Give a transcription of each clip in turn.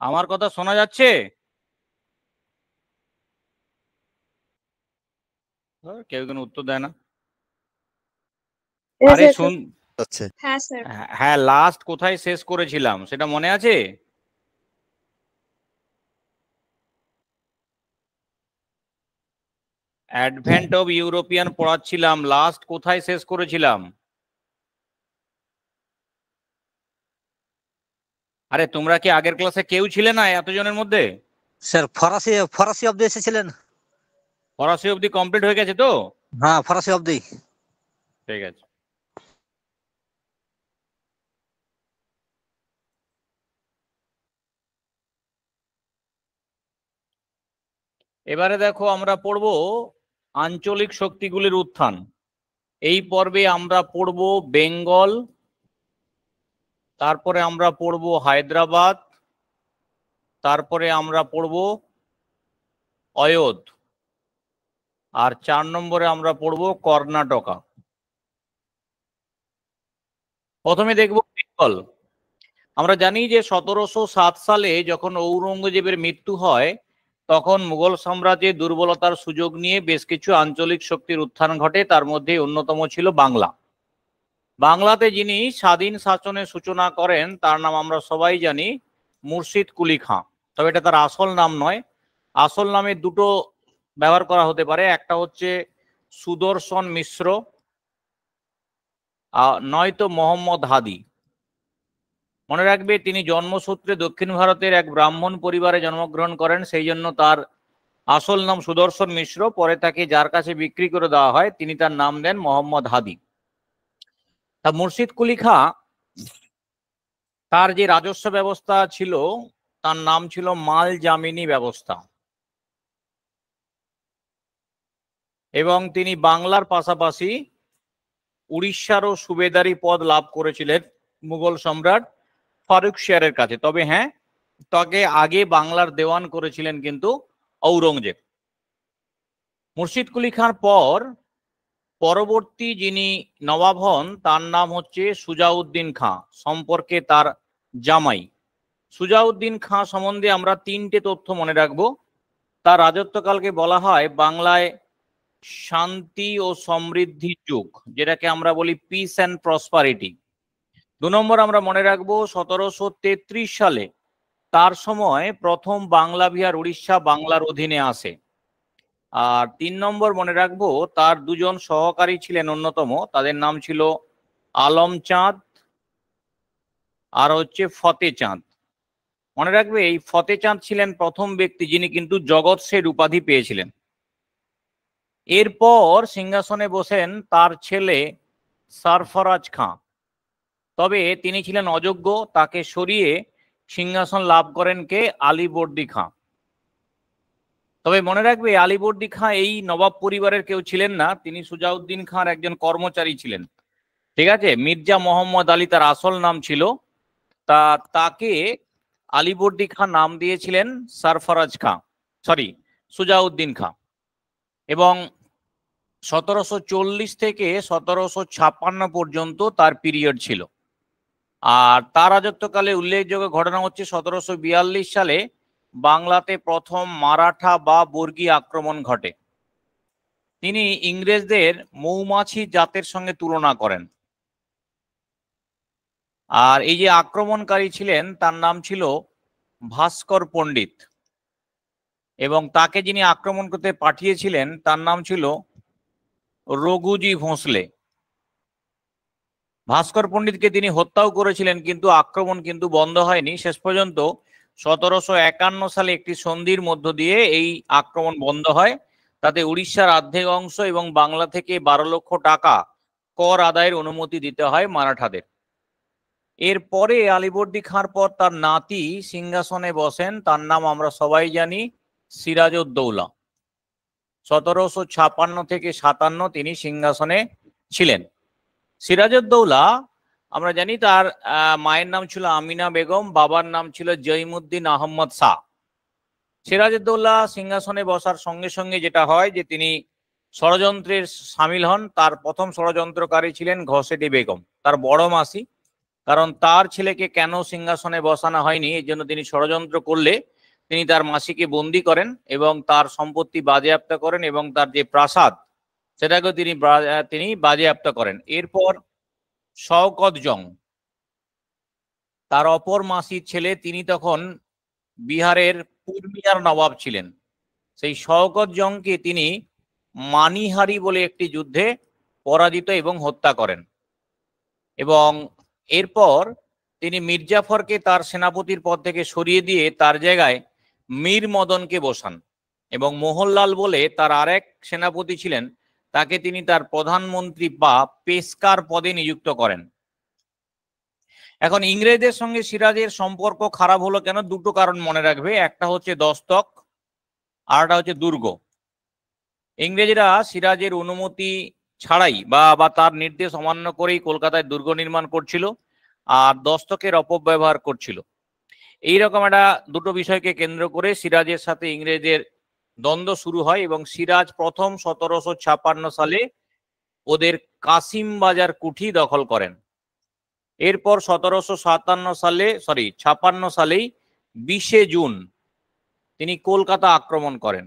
আমার কথা শোনা যাচ্ছে? কেউ কোনো উত্তর দেয় না। আরে শুন, হ্যাঁ স্যার। হ্যাঁ লাস্ট কোথায় শেষ করেছিলাম সেটা মনে আছে? অ্যাডভেন্ট অফ ইউরোপিয়ান পড়াচ্ছিলাম, লাস্ট কোথায় শেষ করেছিলাম? আরে তোমরা কি আগের ক্লাসে কেউ ছিলে না এতজনের মধ্যে? স্যার ফরাসি অব্দি এসেছিলেন। ফরাসি অবধি কমপ্লিট হয়ে গেছে তো? হ্যাঁ ফরাসি অব্দি। ঠিক আছে। এবারে দেখো আমরা পড়ব আঞ্চলিক শক্তিগুলির উত্থান। এই পর্বে আমরা পড়ব বেঙ্গল, তারপরে আমরা পড়ব হায়দ্রাবাদ, তারপরে আমরা পড়ব অয়োধ, আর 4 নম্বরে আমরা পড়ব কর্ণাটকা। প্রথমে দেখব বেঙ্গল। আমরা জানি যে 1707 সালে যখন ঔরঙ্গজেবের মৃত্যু হয় তখন মুঘল সাম্রাজ্যের দুর্বলতার সুযোগ নিয়ে বেশ কিছু আঞ্চলিক শক্তির উত্থান ঘটে, তার মধ্যে অন্যতম ছিল বাংলা। বাংলাতে যিনি স্বাধীন শাসনের সূচনা করেন তার নাম আমরা সবাই জানি মুর্শিদ কুলি খাঁ। তবে এটা তার আসল নাম নয়, আসল নামে দুটো ব্যবহার করা হতে পারে, একটা হচ্ছে সুদর্শন মিশ্র, নয়তো মোহাম্মদ হাদি। মনে রাখবে তিনি জন্মসূত্রে দক্ষিণ ভারতের এক ব্রাহ্মণ পরিবারে জন্মগ্রহণ করেন, সেই জন্য তার আসল নাম সুদর্শন মিশ্র। পরে তাকে যার কাছে বিক্রি করে দেওয়া হয় তিনি তার নাম দেন মোহাম্মদ হাদি। তা মুর্শিদ কুলি খাঁ তার যে রাজস্ব ব্যবস্থা ছিল তার নাম ছিল মাল জামিনী ব্যবস্থা, এবং তিনি বাংলার পাশাপাশি উড়িষ্যারও সুবেদারি পদ লাভ করেছিলেন মুঘল সম্রাট ফারুক শেয়ারের কাছে। তবে হ্যাঁ, তাকে আগে বাংলার দেওয়ান করেছিলেন কিন্তু ঔরঙ্গজেব। মুর্শিদ কুলি খাঁর পর পরবর্তী যিনি নবাব হন তার নাম হচ্ছে সুজাউদ্দিন খাঁ, সম্পর্কে তার জামাই। সুজাউদ্দিন খাঁ সম্বন্ধে আমরা 3টে তথ্য মনে রাখবো। তার রাজত্বকালকে বলা হয় বাংলায় শান্তি ও সমৃদ্ধির যুগ, যেটাকে আমরা বলি পিস অ্যান্ড প্রসপারিটি। 2 নম্বর আমরা মনে রাখবো 1733 সালে তার সময় প্রথম বাংলা বিহার উড়িষ্যা বাংলার অধীনে আসে। আর 3 নম্বর মনে রাখবো তার দুজন সহকারী ছিলেন অন্যতম, তাদের নাম ছিল আলম চাঁদ আর হচ্ছে ফতে চাঁদ। মনে রাখবে এই ফতে চাঁদ ছিলেন প্রথম ব্যক্তি যিনি কিন্তু জগৎ শেঠ উপাধি পেয়েছিলেন। এরপর সিংহাসনে বসেন তার ছেলে সরফরাজ খাঁ, তবে তিনি ছিলেন অযোগ্য, তাকে সরিয়ে সিংহাসন লাভ করেন কে? আলীবর্দী খাঁ। তবে মনে রাখবে আলীবর্দী খাঁ এই নবাব পরিবারের কেউ ছিলেন না, তিনি সুজাউদ্দিন খাঁর একজন কর্মচারী ছিলেন। ঠিক আছে, মির্জা মোহাম্মদ আলী তার আসল নাম ছিল। তাকে আলীবর্দী খাঁ নাম দিয়েছিলেন সরফরাজ খাঁ, সুজাউদ্দিন খাঁ। এবং 1740 থেকে 1756 পর্যন্ত তার পিরিয়ড ছিল। আর তার রাজত্বকালে উল্লেখযোগ্য ঘটনা হচ্ছে 1742 সালে বাংলাতে প্রথম মারাঠা বা বর্গী আক্রমণ ঘটে। তিনি ইংরেজদের মৌমাছি জাতের সঙ্গে তুলনা করেন। আর এই যে আক্রমণকারী ছিলেন তার নাম ছিল ভাস্কর পণ্ডিত, এবং তাকে যিনি আক্রমণ করতে পাঠিয়েছিলেন তার নাম ছিল রঘুজি ভোঁসলে। ভাস্কর পণ্ডিতকে তিনি হত্যাও করেছিলেন, কিন্তু আক্রমণ কিন্তু বন্ধ হয়নি। শেষ পর্যন্ত 1751 সালে একটি সন্ধির মধ্য দিয়ে এই আক্রমণ বন্ধ হয়। তাতে উড়িষ্যার অর্ধেক অংশ এবং বাংলা থেকে 12 লক্ষ টাকা কর আদায়ের অনুমতি দিতে হয় মারাঠাদের। এরপরে আলীবর্দী খাঁর পর তার নাতি সিংহাসনে বসেন, তার নাম আমরা সবাই জানি সিরাজউদ্দৌলা। 1756 থেকে 57 তিনি সিংহাসনে ছিলেন। সিরাজউদ্দৌলা আমরা জানি তার মায়ের নাম ছিল আমিনা বেগম, বাবার নাম ছিল জয়ীমউদ্দিন আহমদ শাহ। সিরাজউদ্দৌলা সিংহাসনে বসার সঙ্গে সঙ্গে যেটা হয় যে তিনি ষড়যন্ত্রের সামিল হন। তার প্রথম ষড়যন্ত্রকারী ছিলেন ঘসেটি বেগম, তার বড় মাসি। কারণ তার ছেলেকে কেন সিংহাসনে বসানো হয়নি এই জন্য তিনি ষড়যন্ত্র করলে তিনি তার মাসিকে বন্দি করেন এবং তার সম্পত্তি বাজেয়াপ্ত করেন এবং তার যে প্রাসাদ সেটাকেও তিনি বাজেয়াপ্ত করেন। এরপর শওকত জং, তার অপর মাসির ছেলে, তিনি তখন বিহারের পূর্ণিয়ার নবাব ছিলেন। সেই শওকত জংকে তিনি মানিহারি বলে একটি যুদ্ধে পরাজিত এবং হত্যা করেন এবং এরপর তিনি মির্জাফরকে তার সেনাপতির পদ থেকে সরিয়ে দিয়ে তার জায়গায় মীর মদনকে বসান এবং মোহনলাল বলে তার আরেক সেনাপতি ছিলেন, তাকে তিনি তার প্রধানমন্ত্রী বা পেশকার পদে নিযুক্ত করেন। এখন ইংরেজদের সঙ্গে সিরাজের সম্পর্ক খারাপ হলো কেন? দুটো কারণ মনে রাখবে, একটা হচ্ছে দস্তক আর একটা হচ্ছে দুর্গ। ইংরেজরা সিরাজের অনুমতি ছাড়াই বা তার নির্দেশ অমান্য করেই কলকাতায় দুর্গ নির্মাণ করছিল আর দস্তকের অপব্যবহার করছিল। এইরকম একটা দুটো বিষয়কে কেন্দ্র করে সিরাজের সাথে ইংরেজদের দ্বন্দ্ব শুরু হয় এবং সিরাজ প্রথম 1756 সালে ওদের কাসিম বাজার কুঠি দখল করেন। এরপর 1756 সালেই 20 জুন তিনি কলকাতা আক্রমণ করেন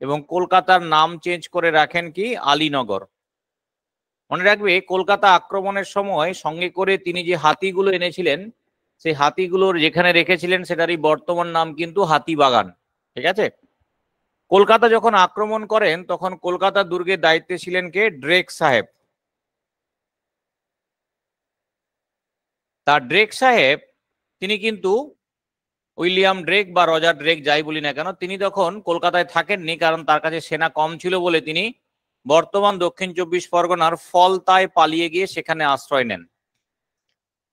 এবং কলকাতার নাম চেঞ্জ করে রাখেন কি আলীনগর। মনে রাখবে, কলকাতা আক্রমণের সময় সঙ্গে করে তিনি যে হাতিগুলো এনেছিলেন সেই হাতিগুলোর যেখানে রেখেছিলেন সেটারই বর্তমান নাম কিন্তু হাতিবাগান। ঠিক আছে। কলকাতা যখন আক্রমণ করেন তখন কলকাতা দুর্গের দায়িত্বে ছিলেন কে? ড্রেক সাহেব। তার ড্রেক সাহেব তিনি কিন্তু উইলিয়াম ড্রেক বা রজার ড্রেক যাই বলি না কেন, তিনি তখন কলকাতায় থাকেননি, কারণ তার কাছে সেনা কম ছিল বলে তিনি বর্তমান দক্ষিণ 24 পরগনার ফলতায় পালিয়ে গিয়ে সেখানে আশ্রয় নেন।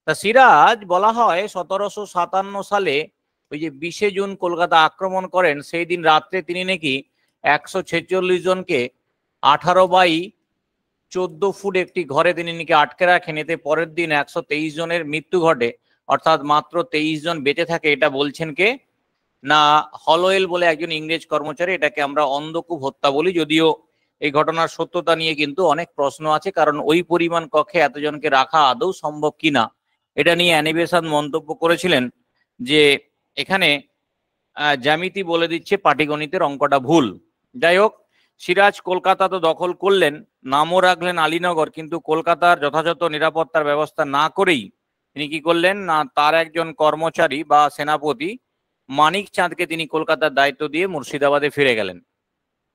তা সিরাজ বলা হয় 1757 সালে ওই যে 20 জুন কলকাতা আক্রমণ করেন, সেই দিন রাত্রে তিনি নাকি 146 জনকে 18x14 ফুট একটি ঘরে তিনি নাকি আটকে রাখেন। এতে পরের দিন 123 জনের মৃত্যু ঘটে, অর্থাৎ মাত্র 23 জন বেঁচে থাকে। এটা বলছেন কে না, হলওয়েল বলে একজন ইংরেজ কর্মচারী। এটাকে আমরা অন্ধকূপ হত্যা বলি, যদিও এই ঘটনার সত্যতা নিয়ে কিন্তু অনেক প্রশ্ন আছে, কারণ ওই পরিমাণ কক্ষে এতজনকে রাখা আদৌ সম্ভব কিনা এটা নিয়ে অ্যানিবেশন মন্তব্য করেছিলেন যে এখানে জ্যামিতি বলে দিচ্ছে পাটিগণিতের অঙ্কটা ভুল। যাই হোক, সিরাজ কলকাতা তো দখল করলেন, নামও রাখলেন আলীনগর, কিন্তু কলকাতার যথাযথ নিরাপত্তার ব্যবস্থা না করেই তিনি কি করলেন না, তার একজন কর্মচারী বা সেনাপতি মানিক চাঁদকে তিনি কলকাতার দায়িত্ব দিয়ে মুর্শিদাবাদে ফিরে গেলেন।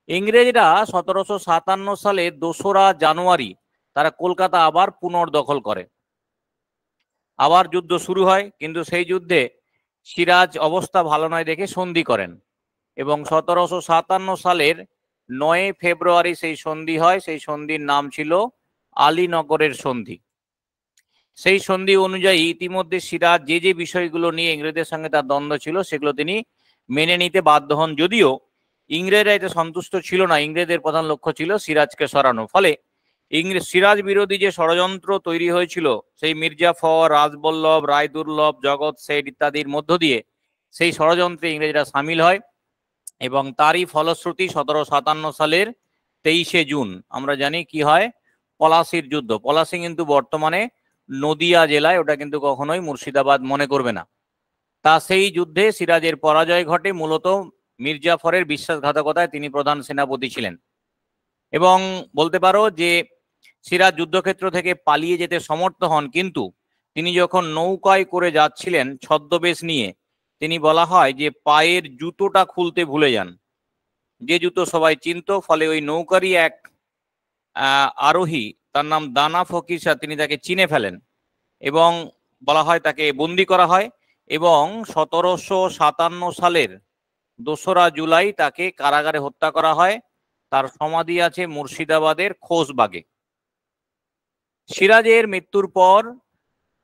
ইংরেজরা 1757 সালে 2রা জানুয়ারি তারা কলকাতা আবার পুনর্দখল করে, আবার যুদ্ধ শুরু হয়, কিন্তু সেই যুদ্ধে সিরাজ অবস্থা ভালো নয় দেখে সন্ধি করেন এবং 1757 সালের 9 ফেব্রুয়ারি সেই সন্ধি হয়। সেই সন্ধির নাম ছিল আলীনগরের সন্ধি। সেই সন্ধি অনুযায়ী ইতিমধ্যে সিরাজ যে যে বিষয়গুলো নিয়ে ইংরেজদের সঙ্গে তার দ্বন্দ্ব ছিল সেগুলো তিনি মেনে নিতে বাধ্য হন, যদিও ইংরেজরা এতে সন্তুষ্ট ছিল না। ইংরেজদের প্রধান লক্ষ্য ছিল সিরাজকে সরানো। ফলে সিরাজ বিরোধী যে ষড়যন্ত্র তৈরি হয়েছিল সেই মির্জাফর, রাজবল্লভ, রায়দুর্লভ, জগৎ শেঠ ইত্যাদির মধ্য দিয়ে সেই ষড়যন্ত্রে ইংরেজরা সামিল হয় এবং তারই ফলশ্রুতি 1757 সালের 23 জুন আমরা জানি কি হয়, পলাশির যুদ্ধ। পলাশি কিন্তু বর্তমানে নদিয়া জেলায়, ওটা কিন্তু কখনোই মুর্শিদাবাদ মনে করবে না। তা সেই যুদ্ধে সিরাজের পরাজয় ঘটে, মূলত মির্জাফরের বিশ্বাসঘাতকতায়। তিনি প্রধান সেনাপতি ছিলেন এবং বলতে পারো যে সিরাজ যুদ্ধক্ষেত্র থেকে পালিয়ে যেতে সমর্থ হন, কিন্তু তিনি যখন নৌকায় করে যাচ্ছিলেন ছদ্মবেশ নিয়ে, তিনি বলা হয় যে পায়ের জুতোটা খুলতে ভুলে যান, যে জুতো সবাই চিনত। ফলে ওই নৌকারই এক আরোহী, তার নাম দানা ফকির শাহ, তিনি তাকে চিনে ফেলেন এবং বলা হয় তাকে বন্দি করা হয় এবং 1757 সালের 2রা জুলাই তাকে কারাগারে হত্যা করা হয়। তার সমাধি আছে মুর্শিদাবাদের খোসবাগে। সিরাজের মৃত্যুর পর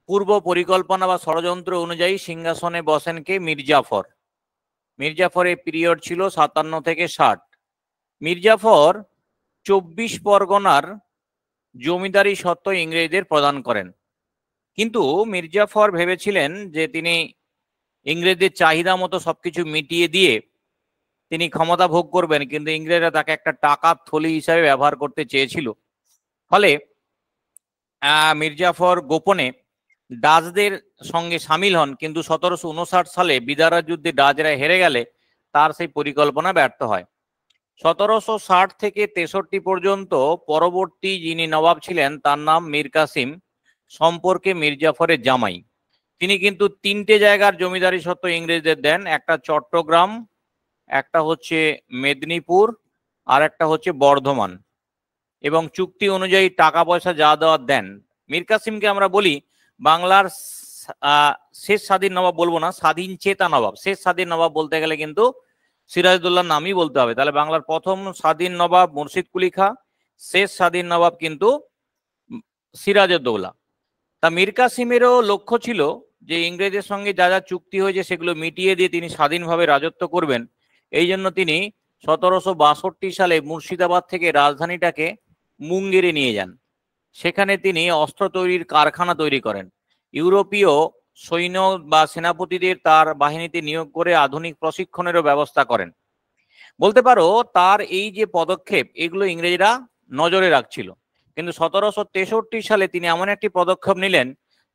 পূর্ব পরিকল্পনা বা ষড়যন্ত্র অনুযায়ী সিংহাসনে বসেন কে? মির্জাফর। মির্জাফরের পিরিয়ড ছিল 57 থেকে 60। মির্জাফর 24 পরগনার জমিদারি সত্ত্ব ইংরেজদের প্রদান করেন, কিন্তু মির্জাফর ভেবেছিলেন যে তিনি ইংরেজদের চাহিদা মতো সবকিছু মিটিয়ে দিয়ে তিনি ক্ষমতা ভোগ করবেন, কিন্তু ইংরেজরা তাকে একটা টাকার থলি হিসাবে ব্যবহার করতে চেয়েছিল। ফলে মির্জাফর গোপনে ডাচদের সঙ্গে সামিল হন, কিন্তু 1759 সালে বিদারা যুদ্ধে ডাচরা হেরে গেলে তার সেই পরিকল্পনা ব্যর্থ হয়। 1760 থেকে 63 পর্যন্ত পরবর্তী যিনি নবাব ছিলেন তার নাম মীর কাসিম, সম্পর্কে মীর জাফরের জামাই। তিনি কিন্তু 3টে জায়গার জমিদারি সত্ত্ব ইংরেজদের দেন, একটা চট্টগ্রাম, একটা হচ্ছে মেদিনীপুর, আর একটা হচ্ছে বর্ধমান, এবং চুক্তি অনুযায়ী টাকা পয়সা যা দেওয়ার দেন। মীর কাসিমকে আমরা বলি বাংলার শেষ স্বাধীন নবাব, বলবো না স্বাধীন চেতা নবাব, শেষ স্বাধীন নবাব বলতে গেলে কিন্তু সিরাজউদ্দৌলার নামই বলতে হবে। তাহলে বাংলার প্রথম স্বাধীন নবাব মুর্শিদ কুলি খাঁ, শেষ স্বাধীন নবাব কিন্তু সিরাজউদ্দৌলা। তা মীর কাসিমেরও লক্ষ্য ছিল যে ইংরেজের সঙ্গে যা যা চুক্তি হয়েছে সেগুলো মিটিয়ে দিয়ে তিনি স্বাধীনভাবে রাজত্ব করবেন। এই জন্য তিনি 1762 সালে মুর্শিদাবাদ থেকে রাজধানীটাকে মুঙ্গেরে নিয়ে যান। সেখানে তিনি অস্ত্র তৈরির কারখানা তৈরি করেন। ইউরোপীয় সৈন্য বা সেনাপতিদের তার বাহিনীতে নিয়োগ করে আধুনিক প্রশিক্ষণেরও ব্যবস্থা করেন। বলতে পারো তার এই যে পদক্ষেপ, এগুলো ইংরেজরা নজরে রাখছিল। কিন্তু 1763 সালে তিনি এমন একটি পদক্ষেপ নিলেন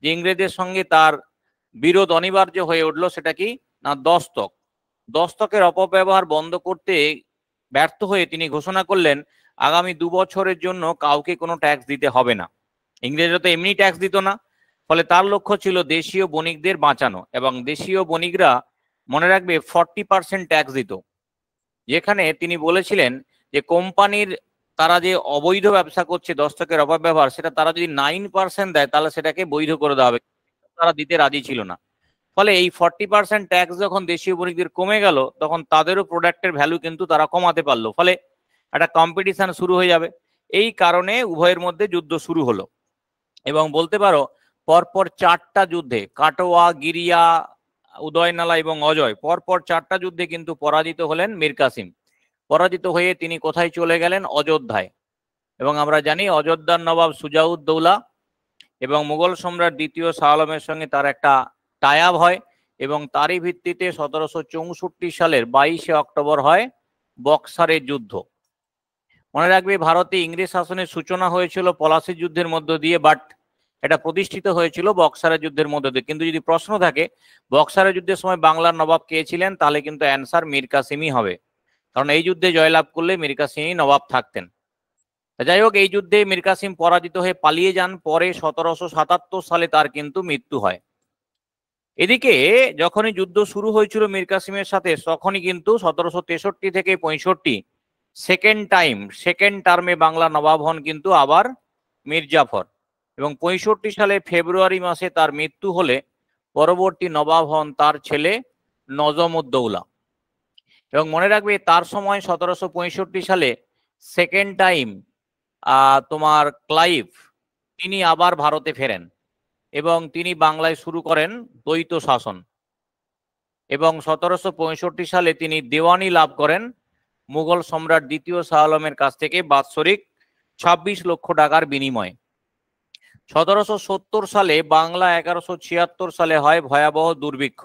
যে ইংরেজদের সঙ্গে তার বিরোধ অনিবার্য হয়ে উঠলো। সেটা কি না, দস্তক। দস্তকের অপব্যবহার বন্ধ করতে ব্যর্থ হয়ে তিনি ঘোষণা করলেন আগামী 2 বছরের জন্য কাউকে কোনো ট্যাক্স দিতে হবে না। ইংরেজরা তো এমনি ট্যাক্স দিত না, ফলে তার লক্ষ্য ছিল দেশীয় বণিকদের বাঁচানো, এবং দেশীয় বণিকরা মনে রাখবে 40% ট্যাক্স দিত। যেখানে তিনি বলেছিলেন যে কোম্পানির তারা যে অবৈধ ব্যবসা করছে দস্তকের অপব্যবহার, সেটা তারা যদি 9% দেয় তাহলে সেটাকে বৈধ করে দেওয়া হবে, তারা দিতে রাজি ছিল না। ফলে এই 40% ট্যাক্স যখন দেশীয় বণিকদের কমে গেল, তখন তাদেরও প্রোডাক্টের ভ্যালু কিন্তু তারা কমাতে পারলো, ফলে একটা কম্পিটিশন শুরু হয়ে যাবে। এই কারণে উভয়ের মধ্যে যুদ্ধ শুরু হলো, এবং বলতে পারো পরপর 4টা যুদ্ধে, কাটোয়া, গিরিয়া, উদয়নালা এবং অজয়, পরপর 4টা যুদ্ধে কিন্তু পরাজিত হলেন মীর কাসিম। পরাজিত হয়ে তিনি কোথায় চলে গেলেন? অযোধ্যায়। এবং আমরা জানি অযোধ্যার নবাব সুজাউদ্দৌলা এবং মুঘল সম্রাট দ্বিতীয় শাহ আলমের সঙ্গে তার একটা টাই আপ হয়, এবং তারই ভিত্তিতে 1764 সালের 22শে অক্টোবর হয় বক্সারের যুদ্ধ। মনে রাখবে ভারতে ইংরেজ শাসনের সূচনা হয়েছিল পলাশির যুদ্ধের মধ্য দিয়ে, বাট এটা প্রতিষ্ঠিত হয়েছিল বক্সারের যুদ্ধের মধ্য দিয়ে। কিন্তু যদি প্রশ্ন থাকে বক্সারের যুদ্ধের সময় বাংলার নবাব কে ছিলেন, তাহলে কিন্তু অ্যান্সার মীর কাসিমই হবে, কারণ এই যুদ্ধে জয়লাভ করলে মীর কাসিমই নবাব থাকতেন। যাই হোক, এই যুদ্ধে মীর কাসিম পরাজিত হয়ে পালিয়ে যান। পরে 1777 সালে তার কিন্তু মৃত্যু হয়। এদিকে যখনই যুদ্ধ শুরু হয়েছিল মীর কাসিমের সাথে, তখনই কিন্তু 1763 থেকে 65 সেকেন্ড টার্মে বাংলা নবাব হন কিন্তু আবার মীর জাফর, এবং 65 সালে ফেব্রুয়ারি মাসে তার মৃত্যু হলে পরবর্তী নবাব হন তার ছেলে নজমউদ্দৌলা। এবং মনে রাখবে তার সময় 1765 সালে সেকেন্ড টাইম তোমার ক্লাইভ তিনি আবার ভারতে ফেরেন, এবং তিনি বাংলায় শুরু করেন দ্বৈত শাসন। এবং 1765 সালে তিনি দেওয়ানি লাভ করেন মুঘল সম্রাট দ্বিতীয় শাহ আলমের কাছ থেকে বাৎসরিক 26 লক্ষ টাকার বিনিময়ে। 1770 সালে বাংলা 1176 সালে হয় ভয়াবহ দুর্ভিক্ষ,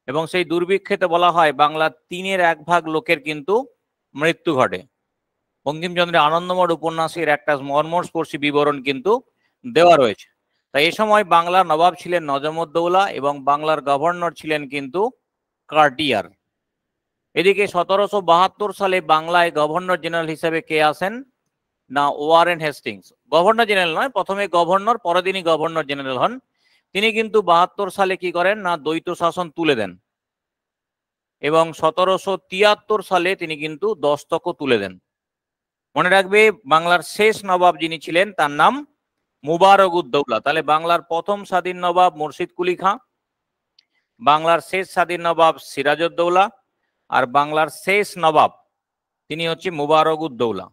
এবং সেই দুর্ভিক্ষেতে বলা হয় বাংলার 1/3 লোকের কিন্তু মৃত্যু ঘটে। বঙ্কিমচন্দ্রের আনন্দমঠ উপন্যাসের একটা মর্মস্পর্শী বিবরণ কিন্তু দেওয়া রয়েছে। তাই এ সময় বাংলার নবাব ছিলেন নজমউদ্দৌলা এবং বাংলার গভর্নর ছিলেন কিন্তু কার্টিয়ার। এদিকে 1772 সালে বাংলায় গভর্নর জেনারেল হিসেবে কে আসেন? না, ওয়ারেন হেস্টিংস। গভর্নর জেনারেল নয়, প্রথমে গভর্নর, পরের দিনই গভর্নর জেনারেল হন। তিনি কিন্তু 72 সালে কি করেন না, দ্বৈত শাসন তুলে দেন, এবং 1773 সালে তিনি কিন্তু দস্তকও তুলে দেন। মনে রাখবে বাংলার শেষ নবাব যিনি ছিলেন তার নাম মুবারকউদ্দৌলা। তাহলে বাংলার প্রথম স্বাধীন নবাব মুর্শিদ কুলি খাঁ, বাংলার শেষ স্বাধীন নবাব সিরাজউদ্দৌলা, আর বাংলার শেষ নবাব তিনি হচ্ছে মুবারকউদ্দৌলা।